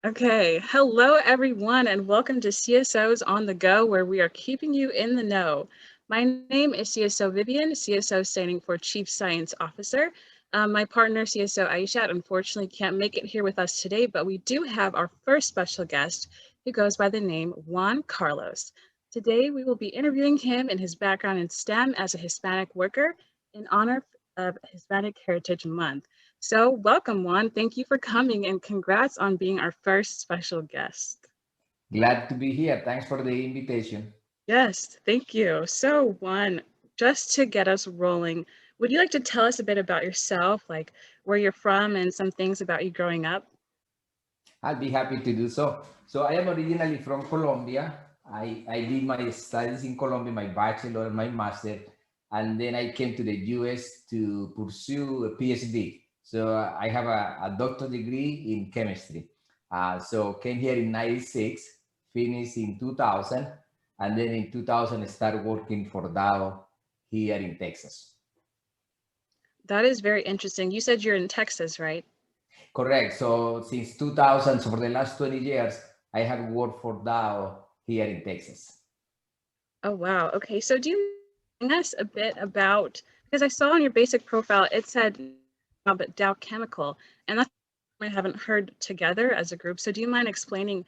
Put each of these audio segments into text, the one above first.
Okay, hello everyone, and welcome to CSOs on the Go, where we are keeping you in the know. My name is CSO Vivian, CSO standing for Chief Science Officer. My partner, CSO Aishat, unfortunately can't make it here with us today, but we do have our first special guest who goes by the name Juan Carlos. Today, we will be interviewing him and his background in STEM as a Hispanic worker in honor of Hispanic Heritage Month. So, welcome, Juan. Thank you for coming and congrats on being our first special guest. Glad to be here. Thanks for the invitation. Yes, thank you. So, Juan, just to get us rolling, would you like to tell us a bit about yourself, like where you're from and some things about you growing up? I'll be happy to do so. So I am originally from Colombia. I did my studies in Colombia, my bachelor and my master, and then I came to the US to pursue a PhD. So I have a doctorate degree in chemistry. So came here in 96, finished in 2000, and then in 2000 I started working for Dow here in Texas. That is very interesting. You said you're in Texas, right? Correct. So since 2000, so for the last 20 years, I have worked for Dow here in Texas. Oh, wow. Okay, so do you tell us a bit about, because I saw on your basic profile, it said about Dow Chemical, and that's I haven't heard together as a group. So do you mind explaining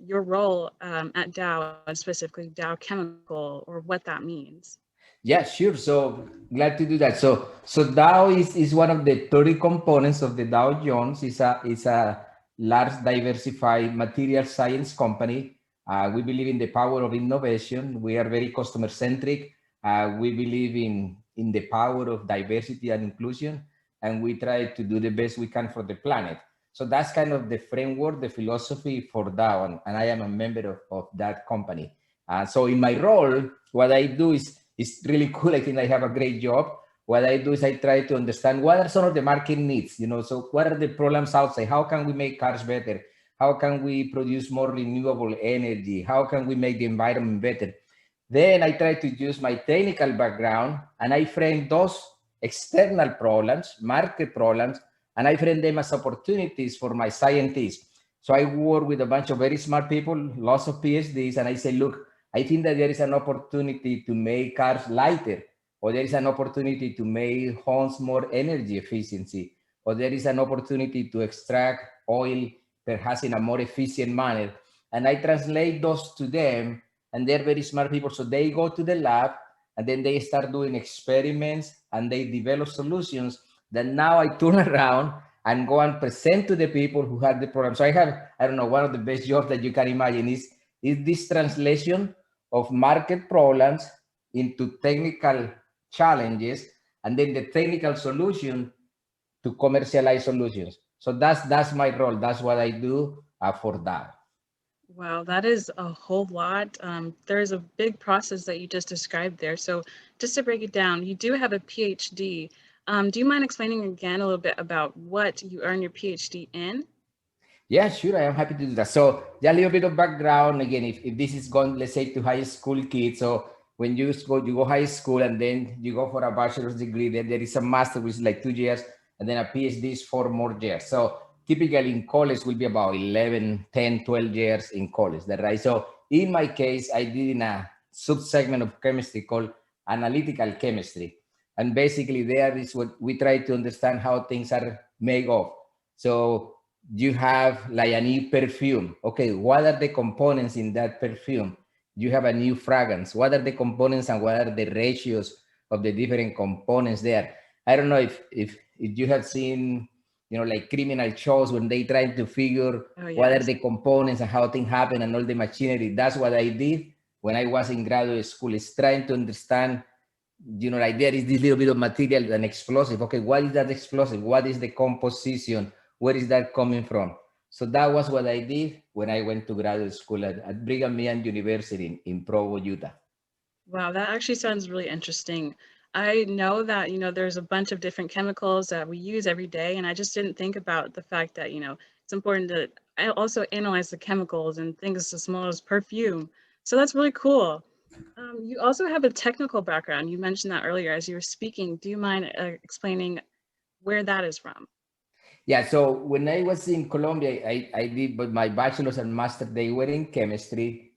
your role at Dow and specifically Dow Chemical or what that means? Yeah, sure. So glad to do that. So Dow is one of the 30 components of the Dow Jones. It's a large diversified material science company. We believe in the power of innovation. We are very customer centric. We believe in the power of diversity and inclusion, and we try to do the best we can for the planet. So that's kind of the framework, the philosophy for Dow, and I am a member of that company. So in my role, what I do is it's really cool. I think I have a great job. What I do is I try to understand what are some of the market needs, so what are the problems outside? How can we make cars better? How can we produce more renewable energy? How can we make the environment better? Then I try to use my technical background and I frame those external problems, market problems, and I frame them as opportunities for my scientists. So I work with a bunch of very smart people, lots of PhDs, and I say, look, I think that there is an opportunity to make cars lighter, or there is an opportunity to make homes more energy efficiency, or there is an opportunity to extract oil perhaps in a more efficient manner. And I translate those to them, and they're very smart people. So they go to the lab and then they start doing experiments and they develop solutions that now I turn around and go and present to the people who had the problem. So I have, I don't know, one of the best jobs that you can imagine is this translation of market problems into technical challenges, and then the technical solution to commercialize solutions. So that's my role. That's what I do for that. Wow, that is a whole lot. There is a big process that you just described there. So just to break it down, you do have a PhD. Do you mind explaining again a little bit about what you earn your PhD in? Yeah, sure. I am happy to do that. So, yeah, a little bit of background again. If this is going, let's say, to high school kids. So, when you go high school and then you go for a bachelor's degree, then there is a master, which is like 2 years, and then a PhD is 4 more years. So, typically in college will be about 11, 10, 12 years in college. That right? So, in my case, I did in a subsegment of chemistry called analytical chemistry, and basically there is what we try to understand how things are made of. So you have like a new perfume. Okay, what are the components in that perfume? You have a new fragrance. What are the components and what are the ratios of the different components there? I don't know if you have seen, like criminal shows when they try to figure Oh, what are yes. the components and how things happen and all the machinery. That's what I did when I was in graduate school, is trying to understand, like there is this little bit of material, an explosive. Okay, what is that explosive? What is the composition? Where is that coming from? So that was what I did when I went to graduate school at Brigham Young University in Provo, Utah. Wow, that actually sounds really interesting. I know that, there's a bunch of different chemicals that we use every day, and I just didn't think about the fact that, it's important to also analyze the chemicals and things as small as perfume. So that's really cool. You also have a technical background. You mentioned that earlier as you were speaking. Do you mind explaining where that is from? Yeah, so when I was in Colombia, I did but my bachelor's and master, they were in chemistry.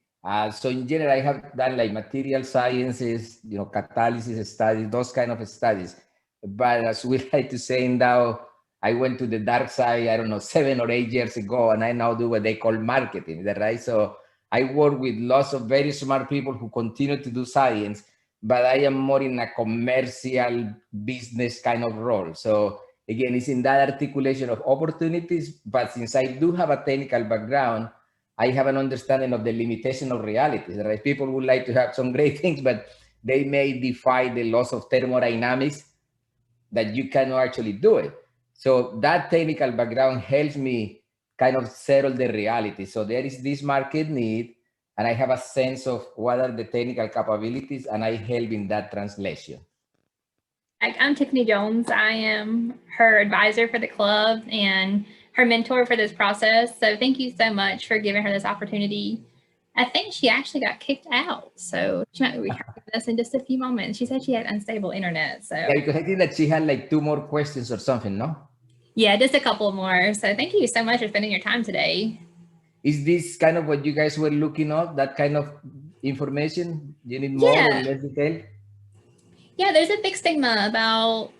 So in general, I have done like material sciences, catalysis studies, those kind of studies. But as we like to say in Dow, I went to the dark side, I don't know, 7 or 8 years ago, and I now do what they call marketing, is that right? So I work with lots of very smart people who continue to do science, but I am more in a commercial business kind of role. So again, it's in that articulation of opportunities, but since I do have a technical background, I have an understanding of the limitation of realities, right? People would like to have some great things, but they may defy the laws of thermodynamics that you cannot actually do it. So that technical background helps me kind of settle the reality. So there is this market need, and I have a sense of what are the technical capabilities, and I help in that translation. I'm Tiffany Jones. I am her advisor for the club and her mentor for this process. So thank you so much for giving her this opportunity. I think she actually got kicked out, so she might be returning with us in just a few moments. She said she had unstable internet. So yeah, because I think that she had like 2 more questions or something, no? Yeah, just a couple more. So thank you so much for spending your time today. Is this kind of what you guys were looking at, that kind of information? You need more or less detail? Yeah, there's a big stigma about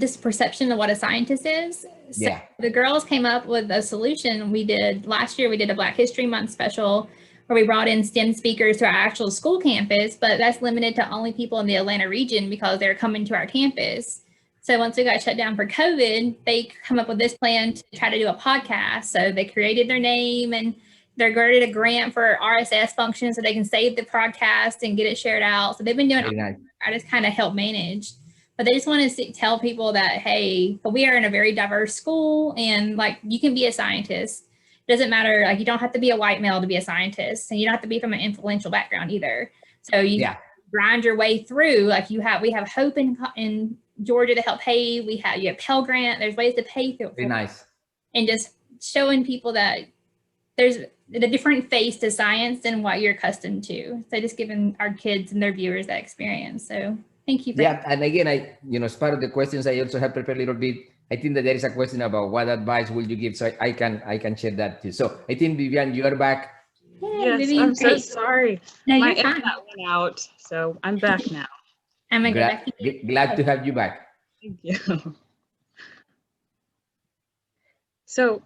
this perception of what a scientist is. So the girls came up with a solution. We did last year, we did a Black History Month special where we brought in STEM speakers to our actual school campus, but that's limited to only people in the Atlanta region because they're coming to our campus. So once we got shut down for COVID, they come up with this plan to try to do a podcast. So they created their name and they're awarded a grant for RSS function so they can save the podcast and get it shared out. So they've been doing it. I just kind of help manage. But they just want to tell people that, hey, we are in a very diverse school and like you can be a scientist. It doesn't matter. Like you don't have to be a white male to be a scientist and you don't have to be from an influential background either. So you grind your way through. Like we have Hope in Georgia to help pay. You have Pell Grant. There's ways to pay through. Very nice. And just showing people that there's a different face to science than what you're accustomed to. So just giving our kids and their viewers that experience. So thank you. And again, as part of the questions, I also have prepared a little bit. I think that there is a question about what advice will you give, so I can share that too. So I think Vivian, you are back. Yes, Vivian, I'm so sorry. No, my internet went out, so I'm back now. I'm gonna glad, get back. Glad to have you back. Thank you. So,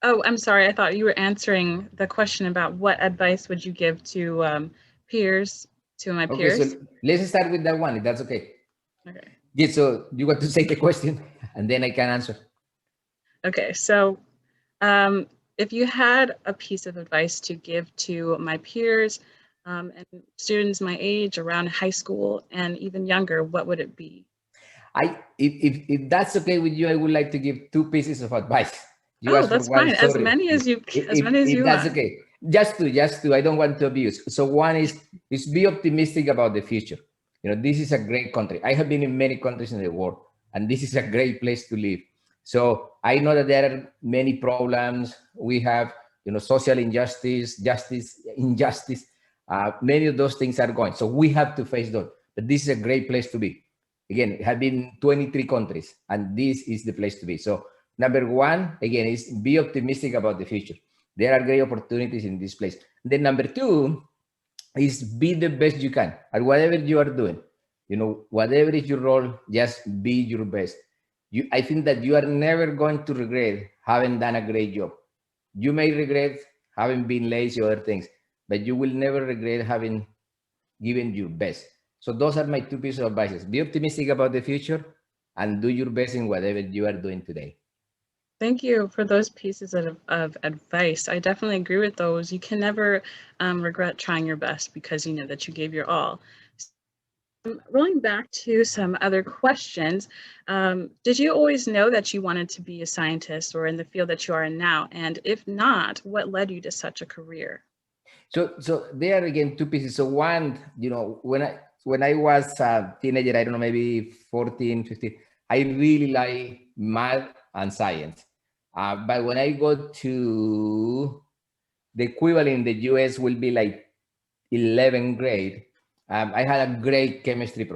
I'm sorry. I thought you were answering the question about what advice would you give to peers, to my peers. Okay, so let's start with that one, if that's okay. Okay. Yeah, so you want to say the question, and then I can answer. Okay, so if you had a piece of advice to give to my peers and students my age around high school and even younger, what would it be? If that's okay with you, I would like to give 2 pieces of advice. That's fine. As many as you if that's want. Okay. Just two. I don't want to abuse. So one is be optimistic about the future. This is a great country. I have been in many countries in the world, and this is a great place to live. So I know that there are many problems. We have, social injustice, injustice. Many of those things are going. So we have to face those. But this is a great place to be. Again, it have been 23 countries, and this is the place to be. So number one, again, is be optimistic about the future. There are great opportunities in this place. Then number 2 is be the best you can at whatever you are doing. Whatever is your role, just be your best. I think that you are never going to regret having done a great job. You may regret having been lazy or other things, but you will never regret having given your best. So those are my 2 pieces of advice. Be optimistic about the future and do your best in whatever you are doing today. Thank you for those pieces of advice. I definitely agree with those. You can never regret trying your best because you know that you gave your all. Rolling back to some other questions, did you always know that you wanted to be a scientist or in the field that you are in now? And if not, what led you to such a career? So there are again 2 pieces. So one, when I was a teenager, I don't know, maybe 14, 15, I really like math and science. But when I go to the equivalent in the US will be like 11th grade, I had a great chemistry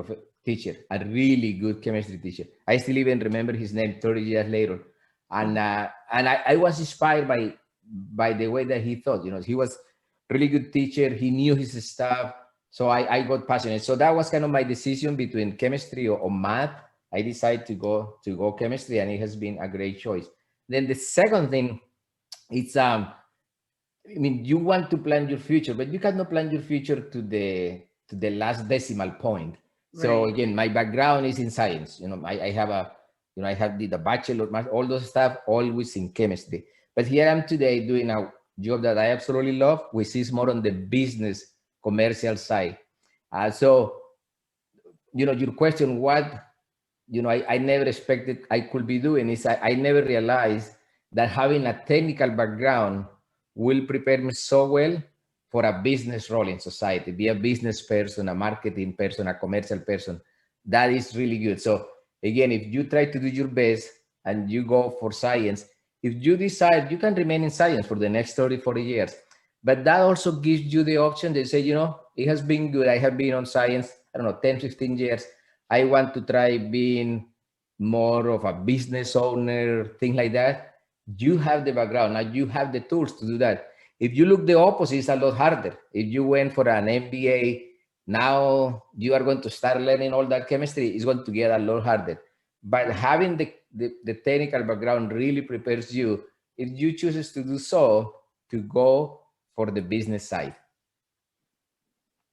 teacher, a really good chemistry teacher. I still even remember his name 30 years later. And I was inspired by the way that he thought. He was really good teacher. He knew his stuff. So I got passionate. So that was kind of my decision between chemistry or math. I decided to go chemistry, and it has been a great choice. Then the second thing, it's I mean, you want to plan your future, but you cannot plan your future to the last decimal point. So Right. again, my background is in science. I have I have did a bachelor, all those stuff, always in chemistry. But here I am today doing a job that I absolutely love, which is more on the business commercial side. So, your question, what I never expected I could be doing is I never realized that having a technical background will prepare me so well for a business role in society, be a business person, a marketing person, a commercial person. That is really good. So again, if you try to do your best and you go for science, if you decide, you can remain in science for the next 30, 40 years. But that also gives you the option to say, it has been good. I have been on science, I don't know, 10, 15 years. I want to try being more of a business owner, things like that. You have the background, now you have the tools to do that. If you look the opposite, it's a lot harder. If you went for an MBA, now you are going to start learning all that chemistry, it's going to get a lot harder. But having the technical background really prepares you, if you chooses to do so, to go for the business side.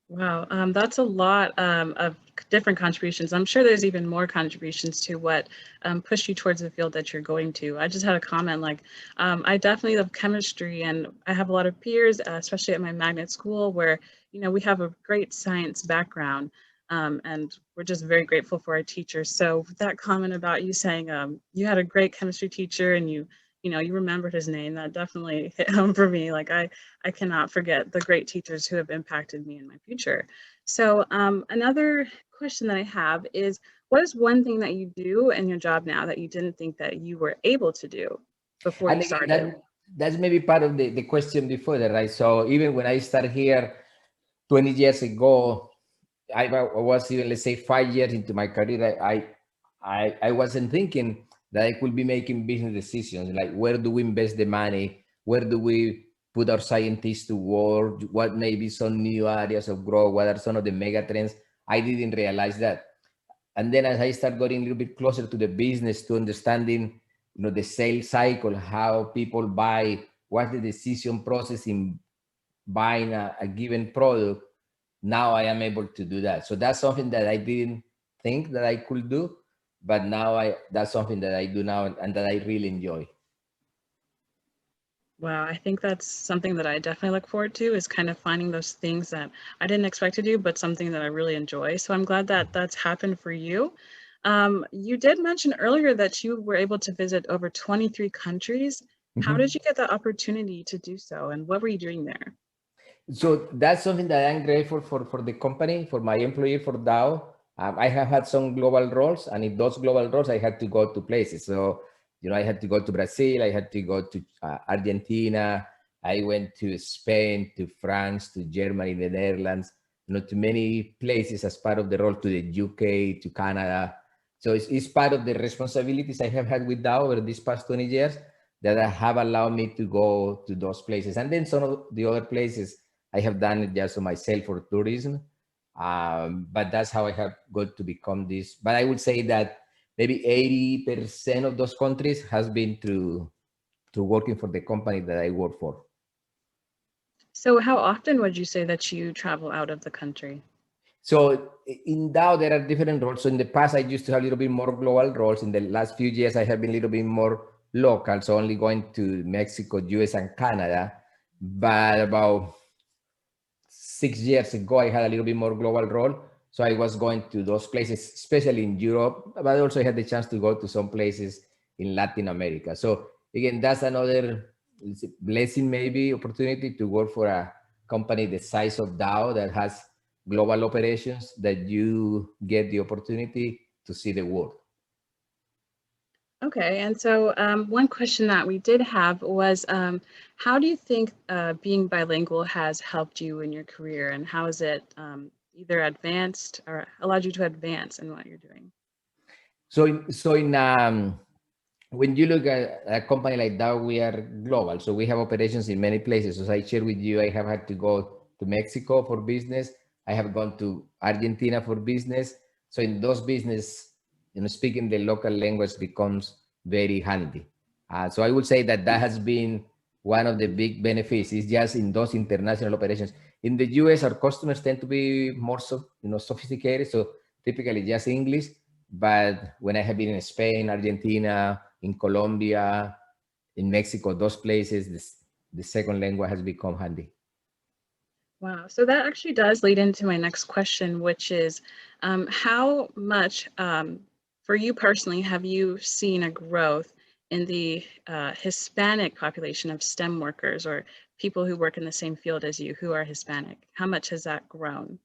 Wow, that's a lot of different contributions. I'm sure there's even more contributions to what pushed you towards the field that you're going to. I just had a comment like, I definitely love chemistry, and I have a lot of peers, especially at my magnet school, where we have a great science background, and we're just very grateful for our teachers. So that comment about you saying you had a great chemistry teacher and you remembered his name, that definitely hit home for me. Like I cannot forget the great teachers who have impacted me in my future. So another question that I have is, what is one thing that you do in your job now that you didn't think that you were able to do before And you again, started? that's maybe part of the question before that, right? So even when I started here 20 years ago, I was even, let's say, 5 years into my career, I wasn't thinking that I could be making business decisions, like where do we invest the money? Where do we put our scientists to work? What may be some new areas of growth? What are some of the mega trends? I didn't realize that. And then as I start getting a little bit closer to the business, to understanding, the sales cycle, how people buy, what's the decision process in buying a given product, now I am able to do that. So that's something that I didn't think that I could do, but now that's something that I do now and that I really enjoy. Wow, I think that's something that I definitely look forward to, is kind of finding those things that I didn't expect to do, but something that I really enjoy. So I'm glad that that's happened for you. You did mention earlier that you were able to visit over 23 countries. How Mhm. did you get the opportunity to do so, and what were you doing there? So that's something that I'm grateful for the company, for my employee, for Dow. I have had some global roles, and in those global roles, I had to go to places. So, I had to go to Brazil, I had to go to Argentina, I went to Spain, to France, to Germany, the Netherlands, to many places as part of the role, to the UK, to Canada. So it's part of the responsibilities I have had with Dow over these past 20 years that have allowed me to go to those places. And then some of the other places, I have done it just for myself for tourism. But that's how I have got to become this. But I would say that maybe 80% of those countries has been through working for the company that I work for. So how often would you say that you travel out of the country? So in Dow, there are different roles. So in the past, I used to have a little bit more global roles. In the last few years, I have been a little bit more local. So only going to Mexico, US, and Canada. But about 6 years ago, I had a little bit more global role. So I was going to those places, especially in Europe, but I also had the chance to go to some places in Latin America. So again, that's another blessing, maybe opportunity to work for a company the size of Dow that has global operations, that you get the opportunity to see the world. Okay, and so one question that we did have was, how do you think being bilingual has helped you in your career, and how has it either advanced or allowed you to advance in what you're doing? So in when you look at a company like Dow, we are global. So we have operations in many places. As I shared with you, I have had to go to Mexico for business. I have gone to Argentina for business. So in those business, speaking the local language becomes very handy. So I would say that that has been one of the big benefits. Is just in those international operations. In the US, our customers tend to be more sophisticated. So typically just English. But when I have been in Spain, Argentina, in Colombia, in Mexico, those places, the second language has become handy. Wow. So that actually does lead into my next question, which is how much, for you personally, have you seen a growth in the Hispanic population of STEM workers or people who work in the same field as you who are Hispanic? How much has that grown?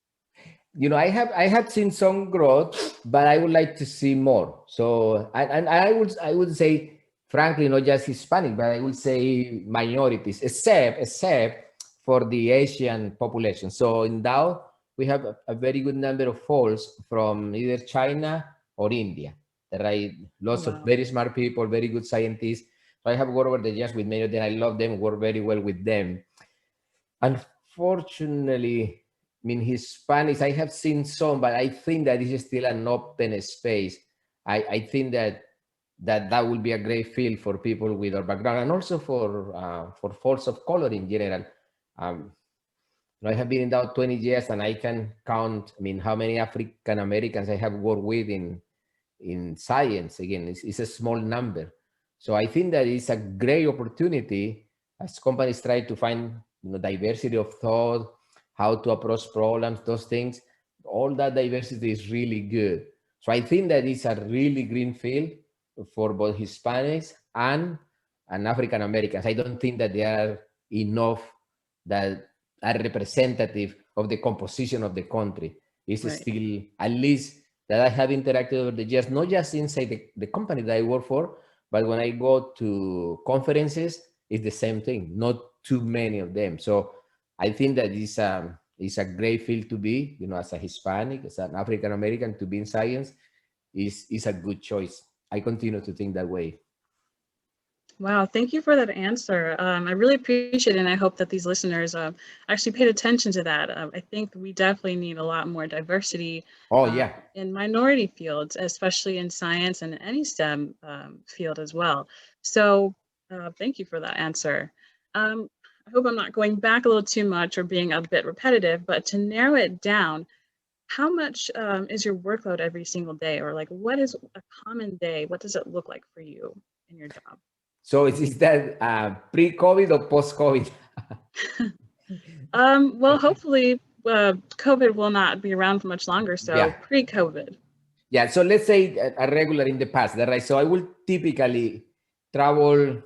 I have seen some growth, but I would like to see more. So and I would say, frankly, not just Hispanic, but I would say minorities, except for the Asian population. So in Dow, we have a very good number of folks from either China or India. Right, lots of very smart people, very good scientists. So I have worked over the years with many of them. I love them, work very well with them. Unfortunately, I mean, Hispanics, I have seen some, but I think that this is still an open space. I think that will be a great field for people with our background and also for folks of color in general. I have been in Dow 20 years and I can count, I mean, how many African Americans I have worked with in science. Again, it's a small number. So I think that it's a great opportunity as companies try to find diversity of thought, how to approach problems, those things. All that diversity is really good. So I think that it's a really green field for both Hispanics and African Americans. I don't think that there are enough that are representative of the composition of the country. It's still, at least that I have interacted over the years, not just inside the company that I work for, but when I go to conferences, it's the same thing, not too many of them. So I think that it's a great field to be, as a Hispanic, as an African American, to be in science is a good choice. I continue to think that way. Wow, thank you for that answer. I really appreciate it, and I hope that these listeners actually paid attention to that. I think we definitely need a lot more diversity in minority fields, especially in science and any STEM field as well. So thank you for that answer. I hope I'm not going back a little too much or being a bit repetitive, but to narrow it down, how much is your workload every single day? Or like, what is a common day? What does it look like for you in your job? So is that pre-COVID or post-COVID? Well, hopefully COVID will not be around for much longer. So pre-COVID. Yeah. So let's say a regular in the past, right? So I will typically travel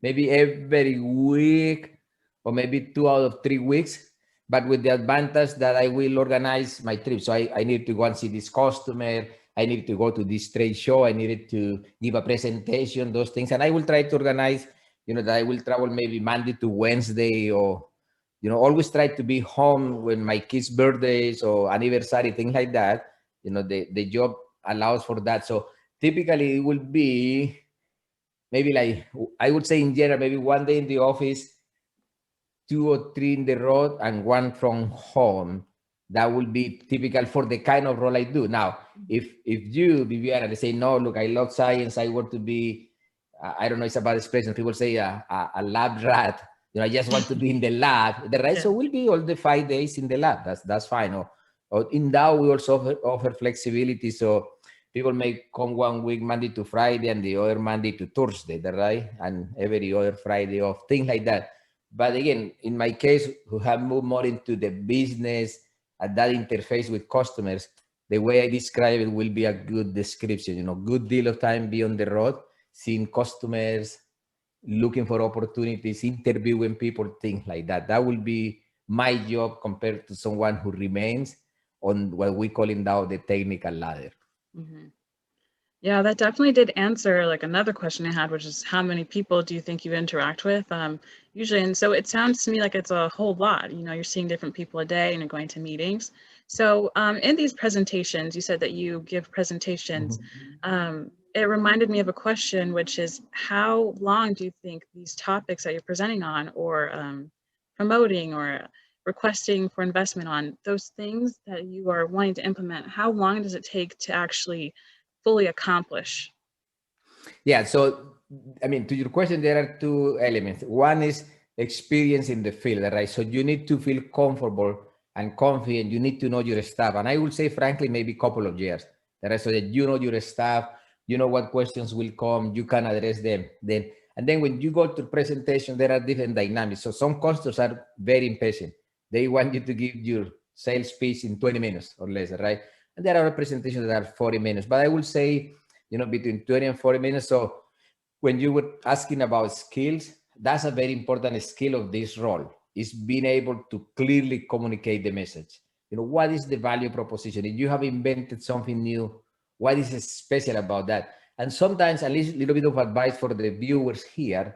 maybe every week or maybe 2 out of 3 weeks, but with the advantage that I will organize my trip. So I need to go and see this customer. I need to go to this trade show. I needed to give a presentation, those things. And I will try to organize, that I will travel maybe Monday to Wednesday or, always try to be home when my kids' birthdays or anniversary, things like that. The job allows for that. So typically it will be maybe like, I would say in general, maybe 1 day in the office, 2 or 3 in the road, and 1 from home. That will be typical for the kind of role I do. Now, if you, Viviana, say, no, look, I love science. I want to be, I don't know, it's about expression. People say a lab rat. I just want to be in the lab. The rest will be all the 5 days in the lab. That's fine. Or in Dow, we also offer flexibility. So people may come 1 week, Monday to Friday, and the other Monday to Thursday, right? And every other Friday off, things like that. But again, in my case, who have moved more into the business at that interface with customers, the way I describe it will be a good description. Good deal of time be on the road, seeing customers, looking for opportunities, interviewing people, things like that. That will be my job compared to someone who remains on what we call in Dow the technical ladder. Mm-hmm. Yeah, that definitely did answer like another question I had, which is how many people do you think you interact with usually? And so it sounds to me like it's a whole lot. You're seeing different people a day and you're going to meetings. So in these presentations, you said that you give presentations. it reminded me of a question, which is, how long do you think these topics that you're presenting on, or promoting, or requesting for investment on, those things that you are wanting to implement, how long does it take to actually fully accomplish? Yeah, so I mean, to your question, there are two elements. One is experience in the field, right? So you need to feel comfortable and confident. You need to know your staff, and I would say, frankly, maybe a couple of years, right? So that you know your staff, you know what questions will come, you can address them. Then when you go to presentation, there are different dynamics. So some customers are very impatient. They want you to give your sales pitch in 20 minutes or less, right? And there are presentations that are 40 minutes. But I will say, between 20 and 40 minutes. So when you were asking about skills, that's a very important skill of this role, is being able to clearly communicate the message. What is the value proposition? If you have invented something new, what is special about that? And sometimes, at least a little bit of advice for the viewers here,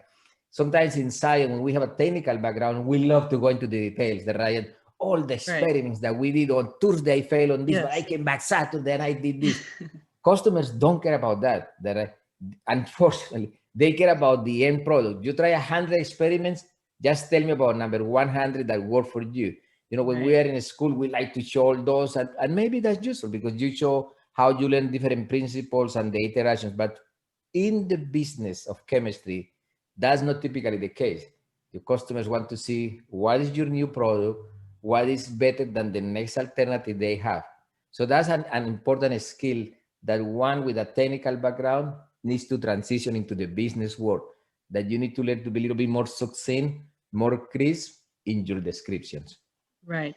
sometimes in science, when we have a technical background, we love to go into the details, right? All the experiments that we did on Thursday, I failed on this, but I came back Saturday and I did this. Customers don't care about that. Unfortunately, they care about the end product. You try 100 experiments, just tell me about number 100 that work for you. When we are in school, we like to show all those, and maybe that's useful because you show how you learn different principles and the iterations. But in the business of chemistry, that's not typically the case. Your customers want to see what is your new product, what is better than the next alternative they have. So that's an important skill that one with a technical background needs to transition into the business world, that you need to learn to be a little bit more succinct, more crisp in your descriptions. Right.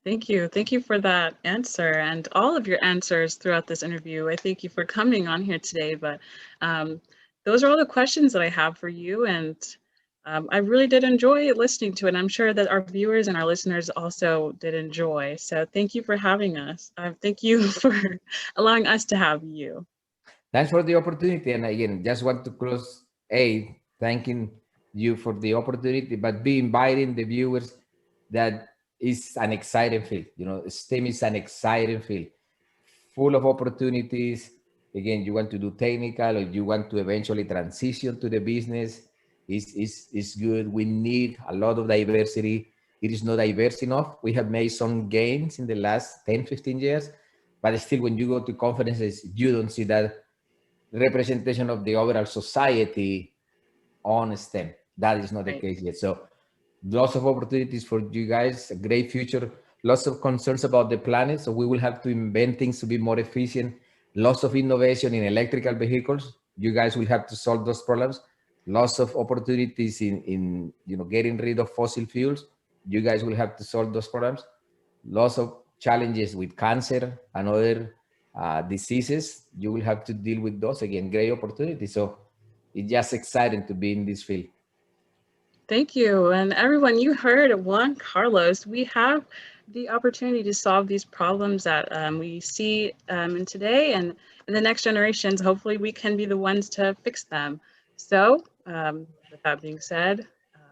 Thank you. Thank you for that answer and all of your answers throughout this interview. I thank you for coming on here today, but those are all the questions that I have for you. And I really did enjoy listening to it. I'm sure that our viewers and our listeners also did enjoy. So thank you for having us. Thank you for allowing us to have you. Thanks for the opportunity. And again, just want to close, thanking you for the opportunity, but be inviting the viewers that is an exciting field. STEM is an exciting field, full of opportunities. Again, you want to do technical, or you want to eventually transition to the business, is good. We need a lot of diversity. It is not diverse enough. We have made some gains in the last 10, 15 years, but still when you go to conferences, you don't see that representation of the overall society on STEM. That is not the case yet. So lots of opportunities for you guys, a great future, lots of concerns about the planet. So we will have to invent things to be more efficient, lots of innovation in electrical vehicles. You guys will have to solve those problems. Lots of opportunities in getting rid of fossil fuels. You guys will have to solve those problems. Lots of challenges with cancer and other diseases. You will have to deal with those. Again, great opportunity. So it's just exciting to be in this field. Thank you. And everyone, you heard Juan Carlos. We have the opportunity to solve these problems that we see in today, and in the next generations. Hopefully we can be the ones to fix them. So with that being said,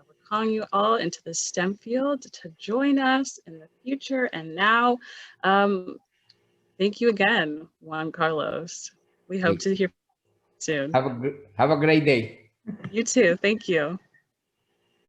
we're calling you all into the STEM field to join us in the future and now. Thank you again, Juan Carlos. We hope to hear from you soon. Have a great day. You too. Thank you.